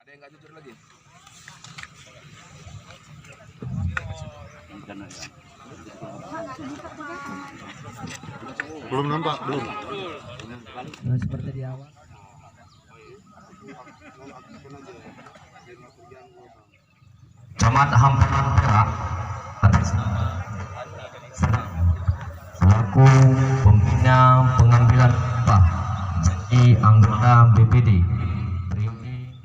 Ada yang nggak jujur lagi? Belum nampak, belum. Nah, seperti di awal. Camat Hamparan Perak selaku pembina pengambilan upah jadi anggota BPD periode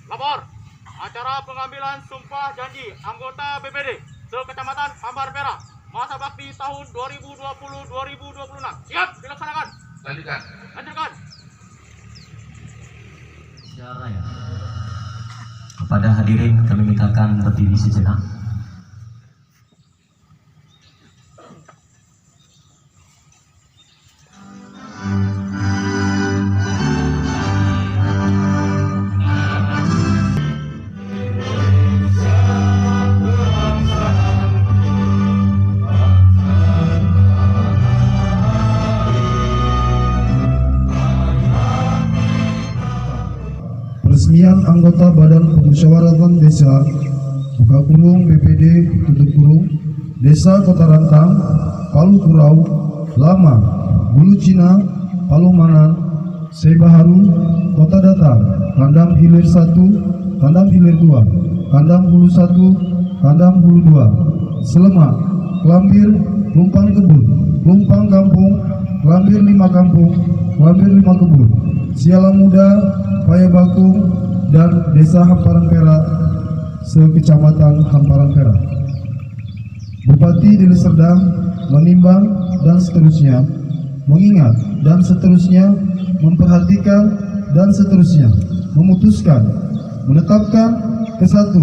Lapor, acara pengambilan sumpah janji anggota BPD se-Kecamatan Hambar Perak masa bakti tahun 2020-2026. Siap dilaksanakan. Lanjutkan. Lanjutkan. kepada hadirin kami mintakan berdiri sejenak. Peresmian anggota Badan Permusyawaratan Desa buka kurung BPD tutup kurung Desa Kota Rantang, Palu Kurau, Lama, Bulu Cina, Palu Manan, Sebaharu, Kota Datang, Kandang Hilir 1, Kandang Hilir 2, Kandang Hulu 1, Kandang Hulu 2, Selemak, Klambir, Lumpang Kebun, Lumpang Kampung, Klambir 5 Kampung, Klambir 5 Kebun, Siala Muda, Paya Bakung, dan Desa Hamparan Perak se-Kecamatan Hamparan Perak. Bupati Deli Serdang menimbang dan seterusnya, mengingat dan seterusnya, memperhatikan dan seterusnya, memutuskan, menetapkan ke-1,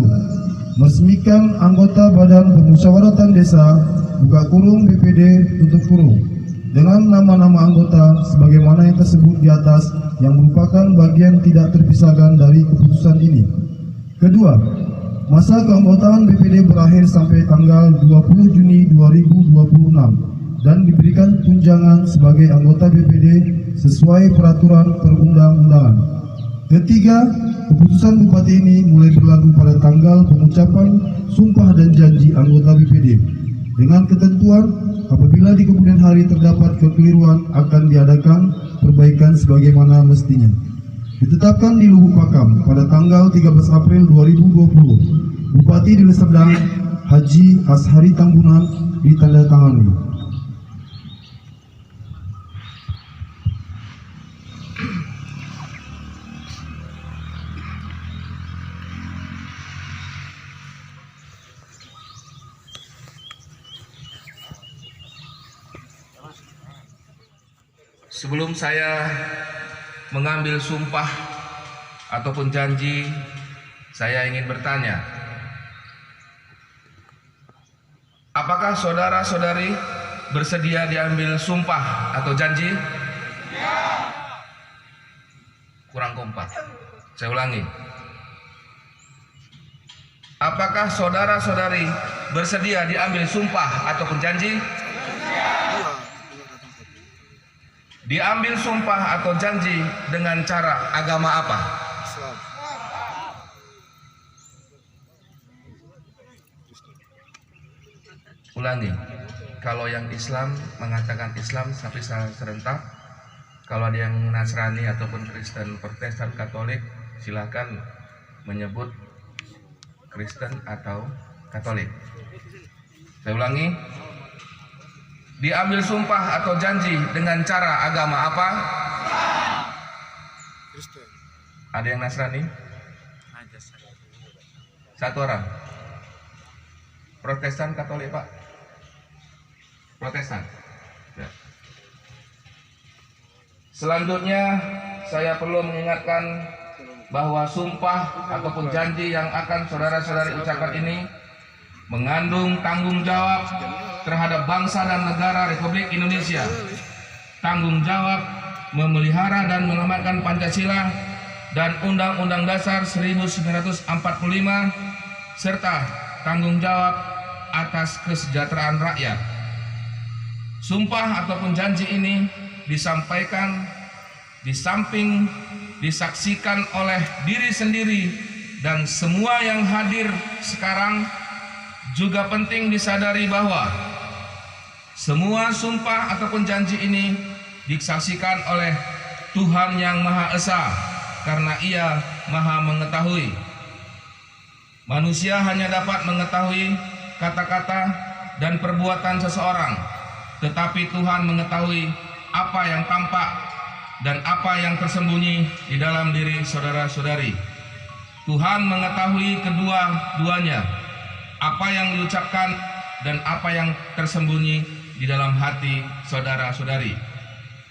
meresmikan anggota Badan Permusyawaratan Desa buka kurung BPD tutup kurung dengan nama-nama anggota sebagaimana yang tersebut di atas yang merupakan bagian tidak terpisahkan dari keputusan ini. Kedua, masa keanggotaan BPD berakhir sampai tanggal 20 Juni 2026 dan diberikan tunjangan sebagai anggota BPD sesuai peraturan perundang-undangan. Ketiga, keputusan Bupati ini mulai berlaku pada tanggal pengucapan sumpah dan janji anggota BPD dengan ketentuan apabila di kemudian hari terdapat kekeliruan akan diadakan perbaikan sebagaimana mestinya. Ditetapkan di Lubuk Pakam pada tanggal 13 April 2020, Bupati Deli Serdang Haji Ashari Tambunan ditandatangani. Sebelum saya mengambil sumpah ataupun janji, saya ingin bertanya, apakah saudara-saudari bersedia diambil sumpah atau janji? Kurang kompak. Saya ulangi. Apakah saudara-saudari bersedia diambil sumpah ataupun janji? Diambil sumpah atau janji dengan cara agama apa? Ulangi. Kalau yang Islam mengatakan Islam tapi serentak. Kalau ada yang Nasrani ataupun Kristen, Protestan, Katolik, silakan menyebut Kristen atau Katolik. Saya ulangi. Diambil sumpah atau janji dengan cara agama apa? Kristen. Ada yang Nasrani? Satu orang. Protestan, Katolik, Pak? Protestan. Ya. Selanjutnya saya perlu mengingatkan bahwa sumpah ataupun janji yang akan saudara-saudari ucapkan ini mengandung tanggung jawab terhadap bangsa dan negara Republik Indonesia, tanggung jawab memelihara dan mengamalkan Pancasila dan Undang-Undang Dasar 1945 serta tanggung jawab atas kesejahteraan rakyat. Sumpah ataupun janji ini disampaikan di samping disaksikan oleh diri sendiri dan semua yang hadir sekarang. Juga penting disadari bahwa semua sumpah ataupun janji ini disaksikan oleh Tuhan yang Maha Esa karena Ia Maha mengetahui. Manusia hanya dapat mengetahui kata-kata dan perbuatan seseorang, tetapi Tuhan mengetahui apa yang tampak dan apa yang tersembunyi di dalam diri saudara-saudari. Tuhan mengetahui kedua-duanya, apa yang diucapkan dan apa yang tersembunyi di dalam hati saudara-saudari.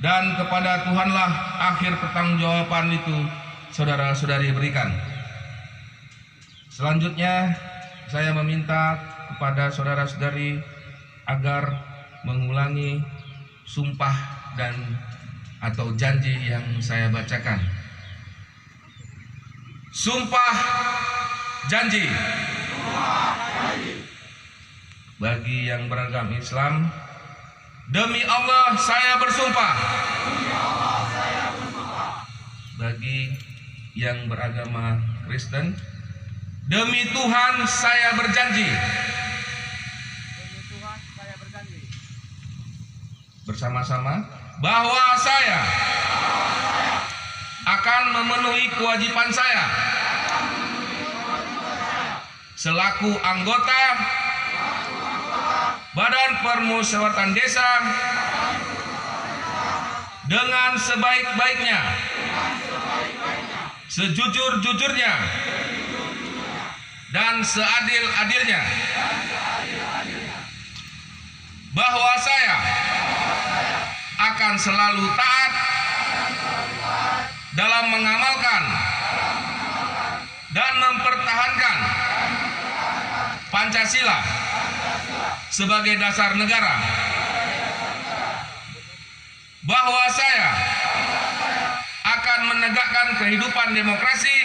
Dan kepada Tuhanlah akhir pertanggungjawaban itu saudara-saudari berikan. Selanjutnya saya meminta kepada saudara-saudari agar mengulangi sumpah dan atau janji yang saya bacakan. Sumpah janji. Bagi yang beragama Islam, demi Allah saya bersumpah. Bagi yang beragama Kristen, demi Tuhan saya berjanji. Bersama-sama bahwa saya akan memenuhi kewajiban saya selaku anggota Badan Permusyawaratan Desa dengan sebaik-baiknya, sejujur-jujurnya, dan seadil-adilnya, bahwa saya akan selalu taat dalam mengamalkan dan mempertahankan Pancasila sebagai dasar negara, bahwa saya akan menegakkan kehidupan demokrasi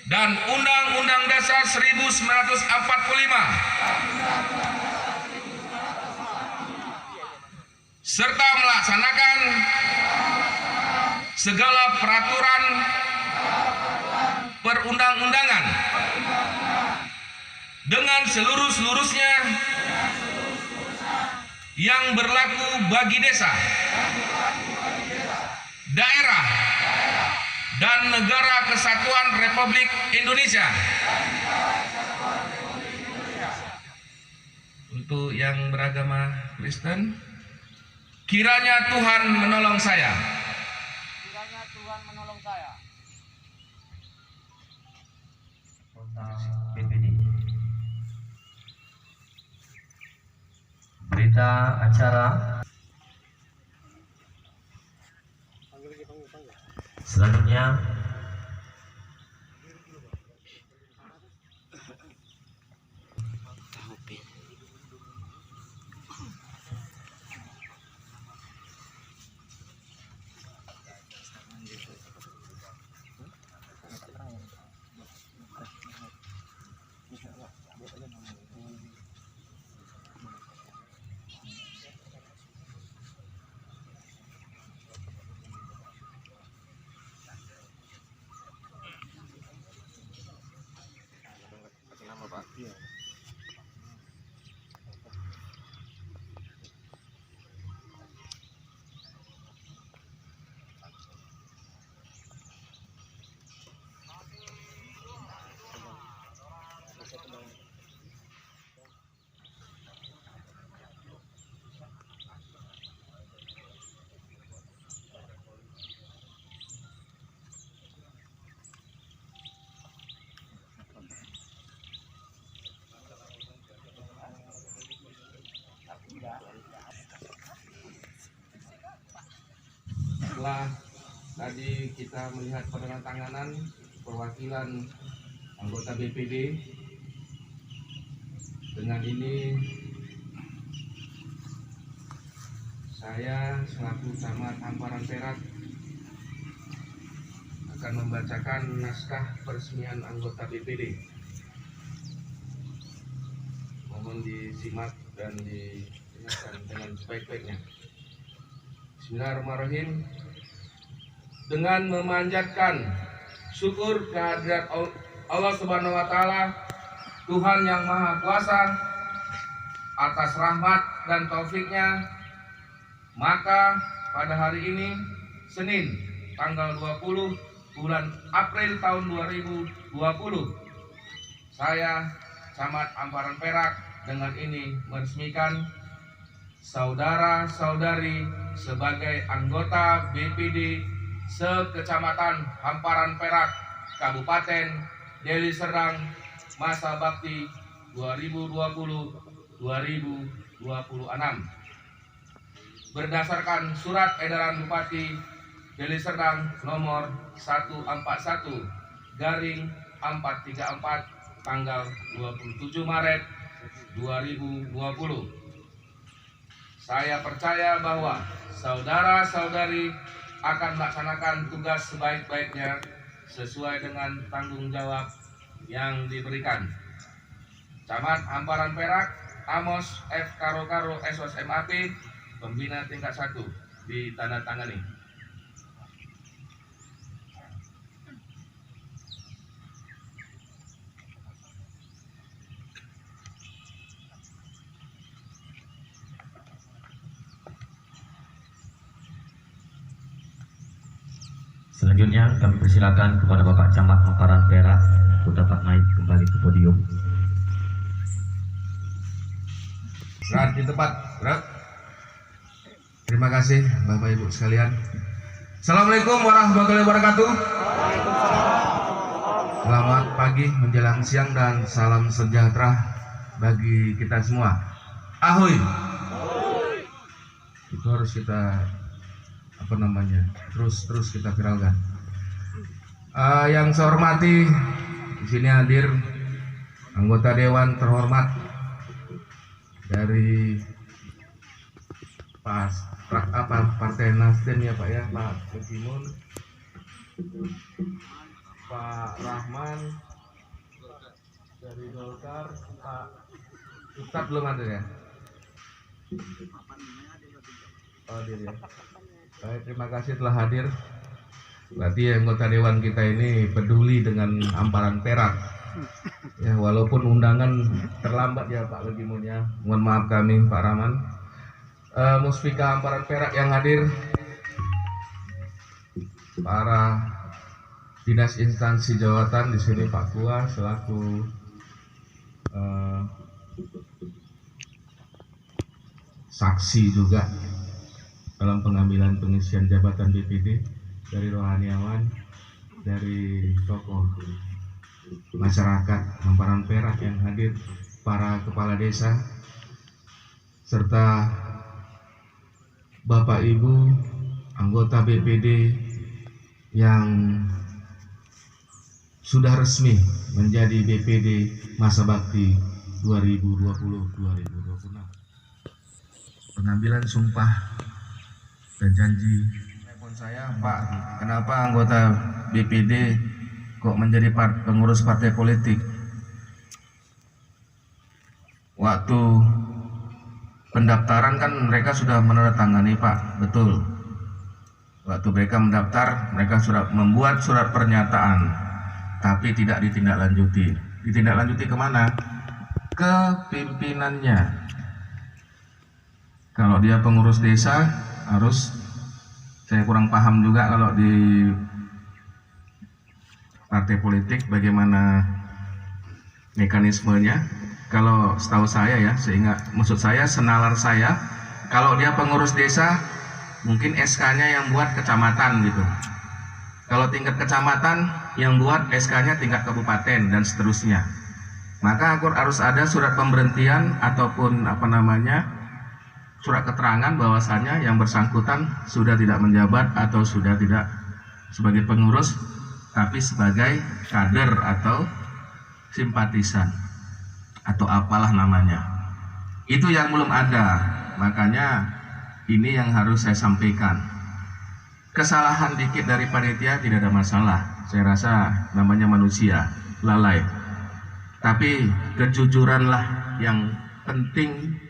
dan Undang-Undang Dasar 1945 serta melaksanakan segala peraturan perundang-undangan dengan seluruh-seluruhnya yang berlaku bagi desa, daerah, dan negara kesatuan Republik Indonesia. Untuk yang beragama Kristen, kiranya Tuhan menolong saya. BPD. Berita acara selanjutnya setelah tadi kita melihat penandatanganan perwakilan anggota BPD, dengan ini Saya selaku Camat Hamparan Perak akan membacakan naskah peresmian anggota BPD. Mohon disimak dan didengarkan dengan sebaik-baiknya. Bismillahirrahmanirrahim. Dengan memanjatkan syukur kehadirat Allah Subhanahu wa Ta'ala, Tuhan yang Maha Kuasa, atas rahmat dan taufiknya, maka pada hari ini, Senin, tanggal 20 bulan April tahun 2020, saya, Camat Hamparan Perak, dengan ini meresmikan saudara-saudari sebagai anggota BPD sekecamatan Hamparan Perak, Kabupaten Deli Serdang, masa bakti 2020-2026. Berdasarkan surat edaran Bupati Deli Serdang nomor 141/434 tanggal 27 Maret 2020. Saya percaya bahwa saudara-saudari akan melaksanakan tugas sebaik-baiknya sesuai dengan tanggung jawab yang diberikan. Camat Hamparan Perak, Amos F. Karo SOSMAP, Pembina tingkat 1, ditandatangani. Selanjutnya kami persilakan kepada Bapak Camat Hamparan Perak untuk dapat naik kembali ke podium. Gerak di tempat, gerak. Terima kasih Bapak Ibu sekalian. Assalamualaikum warahmatullahi wabarakatuh. Selamat pagi menjelang siang dan salam sejahtera bagi kita semua. Ahoy. Itu harus kita terus kita viralkan. Yang saya hormati, di sini hadir anggota dewan terhormat dari Partai Nasdem ya Pak ya, Pak Ketimun, Pak Rahman dari Golkar, Pak Ustadz belum ada ya? Oh dia ya. Baik, terima kasih telah hadir. Berarti anggota dewan kita ini peduli dengan Hamparan Perak. Ya, walaupun undangan terlambat ya Pak Legimun ya. Mohon maaf kami Pak Rahman. Muspika Hamparan Perak yang hadir, para dinas instansi jawatan di sini, Pak Kua selaku saksi juga dalam pengambilan pengisian jabatan BPD, dari rohaniawan, dari tokoh masyarakat Hamparan Perak yang hadir, para kepala desa, serta Bapak Ibu anggota BPD yang sudah resmi menjadi BPD masa bakti 2020-2026. Pengambilan sumpah dan janji. Telepon saya, Pak, kenapa anggota BPD kok menjadi pengurus partai politik? Waktu pendaftaran kan mereka sudah menandatangani Pak, betul. Waktu mereka mendaftar, mereka sudah membuat surat pernyataan, tapi tidak ditindaklanjuti. Ditindaklanjuti kemana? Ke pimpinannya. Kalau dia pengurus desa, harus, saya kurang paham juga kalau di partai politik bagaimana mekanismenya. Kalau setahu saya ya, sehingga maksud saya, senalar saya, kalau dia pengurus desa, mungkin SK-nya yang buat kecamatan gitu. Kalau tingkat kecamatan, yang buat SK-nya tingkat kabupaten dan seterusnya. Maka harus ada surat pemberhentian ataupun surat keterangan bahwasannya yang bersangkutan sudah tidak menjabat atau sudah tidak sebagai pengurus, tapi sebagai kader atau simpatisan atau apalah namanya. Itu yang belum ada. Makanya ini yang harus saya sampaikan. Kesalahan dikit dari panitia tidak ada masalah. Saya rasa namanya manusia, lalai. Tapi kejujuranlah yang penting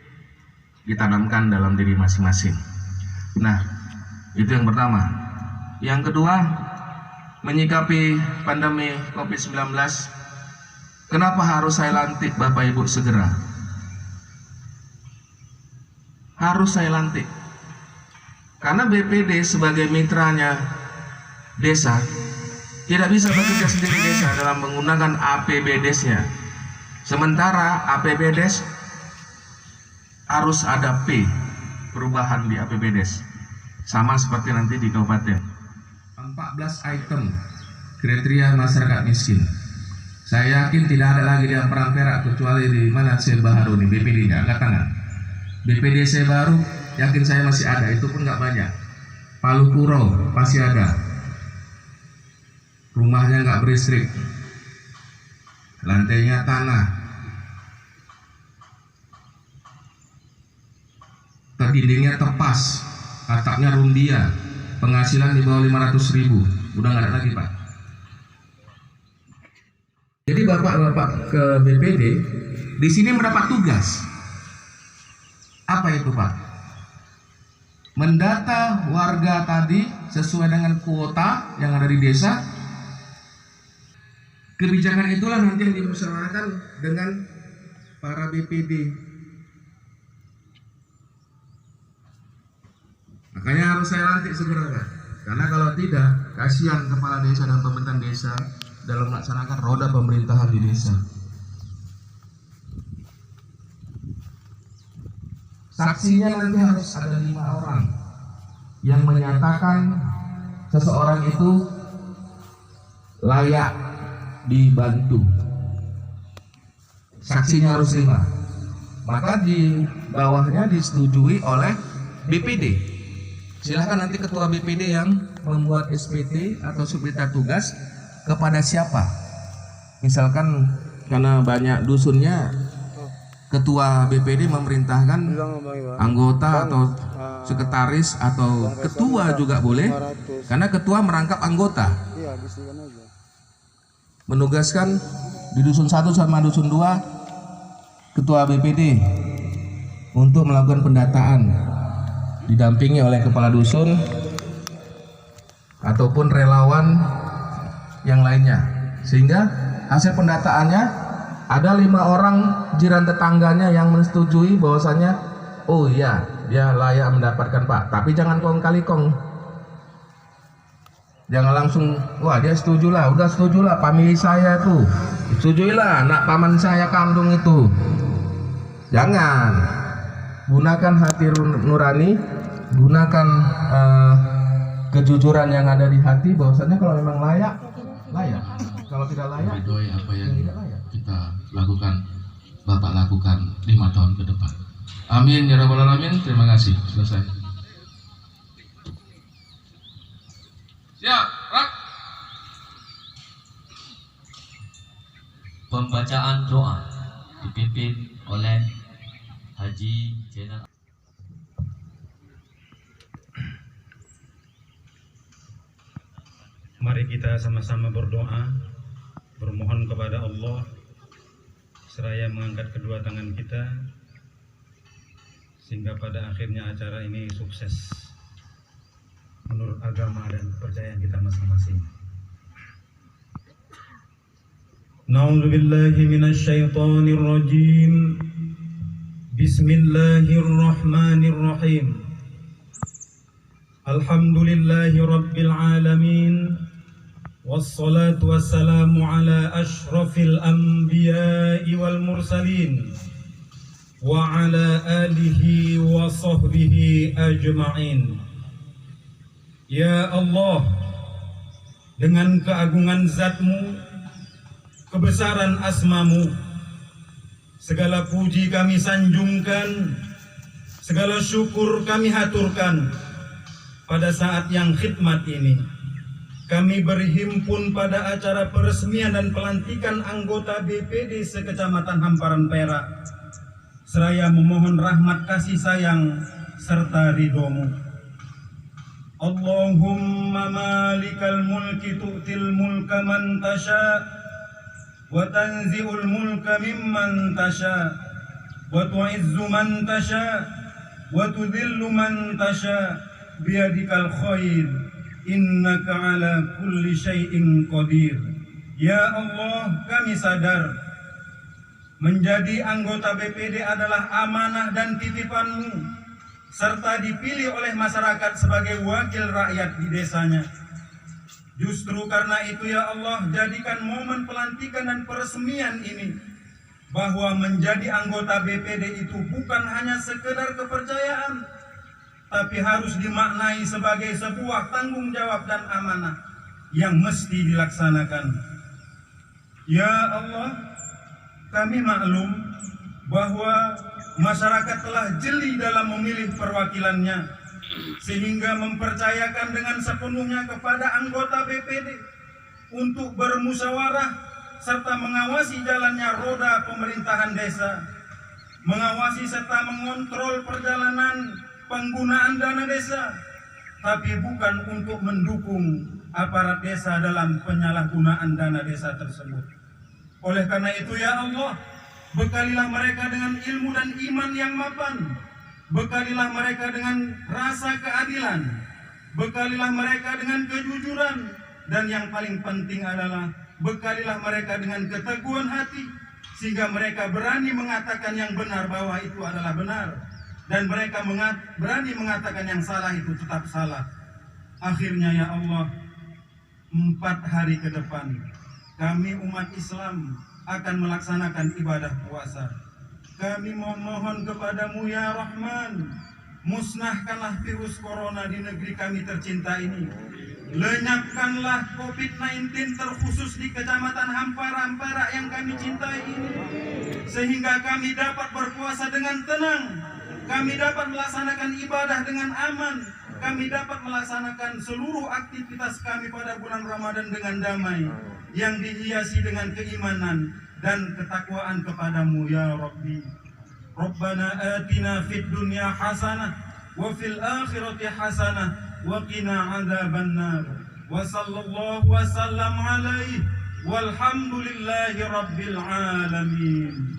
ditanamkan dalam diri masing-masing. Nah, itu yang pertama. Yang kedua, menyikapi pandemi COVID-19, kenapa harus saya lantik Bapak Ibu segera? Harus saya lantik karena BPD sebagai mitranya desa tidak bisa bekerja sendiri desa dalam menggunakan APBDes-nya. Sementara APBDes harus ada P perubahan di APBDes, sama seperti nanti di kabupaten. 14 item kriteria masyarakat miskin. Saya yakin tidak ada lagi di Hamparan Perak kecuali di mana Sebaharu nih BPD-nya, angkat tangan. BPD Sebaharu yakin saya masih ada, itu pun nggak banyak. Palu Kuro masih ada, rumahnya nggak berlistrik, lantainya tanah, dindingnya tepas, atapnya rumbia, penghasilan di bawah 500.000, udah nggak ada lagi Pak. Jadi bapak-bapak ke BPD di sini mendapat tugas. Apa itu Pak? Mendata warga tadi sesuai dengan kuota yang ada di desa. Kebijakan itulah nanti yang dimusyawarahkan dengan para BPD. Makanya harus saya lantik segera Pak. Karena kalau tidak, kasihan kepala desa dan pemerintahan desa dalam melaksanakan roda pemerintahan di desa. Saksinya nanti harus ada 5 orang yang menyatakan seseorang itu layak dibantu. Saksinya harus 5. Maka di bawahnya disetujui oleh BPD. Silahkan nanti ketua BPD yang membuat SPT atau subrita tugas kepada siapa. Misalkan karena banyak dusunnya, ketua BPD memerintahkan anggota atau sekretaris atau ketua juga boleh, karena ketua merangkap anggota. Menugaskan di dusun 1 sama dusun 2 ketua BPD untuk melakukan pendataan, didampingi oleh kepala dusun ataupun relawan yang lainnya, sehingga hasil pendataannya ada 5 orang jiran tetangganya yang menyetujui bahwasanya oh iya dia layak mendapatkan Pak, tapi jangan kong kali kong, jangan langsung wah dia setuju lah, udah setuju lah famili saya tuh, setujui lah anak paman saya kandung itu. Jangan, gunakan hati nurani, gunakan kejujuran yang ada di hati bahwasanya kalau memang layak, layak. Kalau tidak layak, apa yang tidak layak. kita lakukan, Bapak lakukan 5 tahun ke depan. Amin ya rabbal alamin. Terima kasih. Selesai. Siap, Rak. Pembacaan doa dipimpin oleh Haji Jenal. Mari kita sama-sama berdoa, bermohon kepada Allah, seraya mengangkat kedua tangan kita, sehingga pada akhirnya acara ini sukses menurut agama dan kepercayaan kita masing-masing. Na'udzubillahi minasyaitonir rajim. Bismillahirrahmanirrahim. Alhamdulillahi rabbil alamin. Wassalatu wassalamu ala ashrafil anbiya'i wal mursalin wa ala alihi wa sahbihi ajma'in. Ya Allah, dengan keagungan zat-Mu, kebesaran asma-Mu, segala puji kami sanjungkan, segala syukur kami haturkan pada saat yang khidmat ini. Kami berhimpun pada acara peresmian dan pelantikan anggota BPD sekecamatan Hamparan Perak, seraya memohon rahmat kasih sayang serta ridhomu. Allahumma malikal mulki tu'til mulka man tasha wa tanzi'ul mulka mimman tasha wa tu'izzu man tasha wa tudhillu man tasha biyadikal khair innaka ala kulli syai'in qadir. Ya Allah, kami sadar menjadi anggota BPD adalah amanah dan titipan-Mu, serta dipilih oleh masyarakat sebagai wakil rakyat di desanya. Justru karena itu ya Allah, jadikan momen pelantikan dan peresmian ini, bahwa menjadi anggota BPD itu bukan hanya sekedar kepercayaan, tapi harus dimaknai sebagai sebuah tanggung jawab dan amanah yang mesti dilaksanakan. Ya Allah, kami maklum bahwa masyarakat telah jeli dalam memilih perwakilannya, sehingga mempercayakan dengan sepenuhnya kepada anggota BPD untuk bermusyawarah serta mengawasi jalannya roda pemerintahan desa, mengawasi serta mengontrol perjalanan penggunaan dana desa, tapi bukan untuk mendukung aparat desa dalam penyalahgunaan dana desa tersebut. Oleh karena itu ya Allah, bekalilah mereka dengan ilmu dan iman yang mapan, bekalilah mereka dengan rasa keadilan, bekalilah mereka dengan kejujuran, dan yang paling penting adalah bekalilah mereka dengan keteguhan hati, sehingga mereka berani mengatakan yang benar bahwa itu adalah benar, dan mereka berani mengatakan yang salah itu tetap salah. Akhirnya ya Allah, 4 hari ke depan kami umat Islam akan melaksanakan ibadah puasa. Kami mohon kepadamu ya Rahman, musnahkanlah virus corona di negeri kami tercinta ini. Lenyapkanlah COVID-19 terkhusus di Kecamatan Hampara yang kami cintai ini, sehingga kami dapat berpuasa dengan tenang, kami dapat melaksanakan ibadah dengan aman, kami dapat melaksanakan seluruh aktivitas kami pada bulan Ramadan dengan damai, yang dihiasi dengan keimanan dan ketakwaan kepadamu ya Rabbi. Rabbana atina fid dunya hasanah wa fil akhirati hasanah wa qina adzabannar. Wa sallallahu wa sallam alaihi walhamdulillahi rabbil alamin.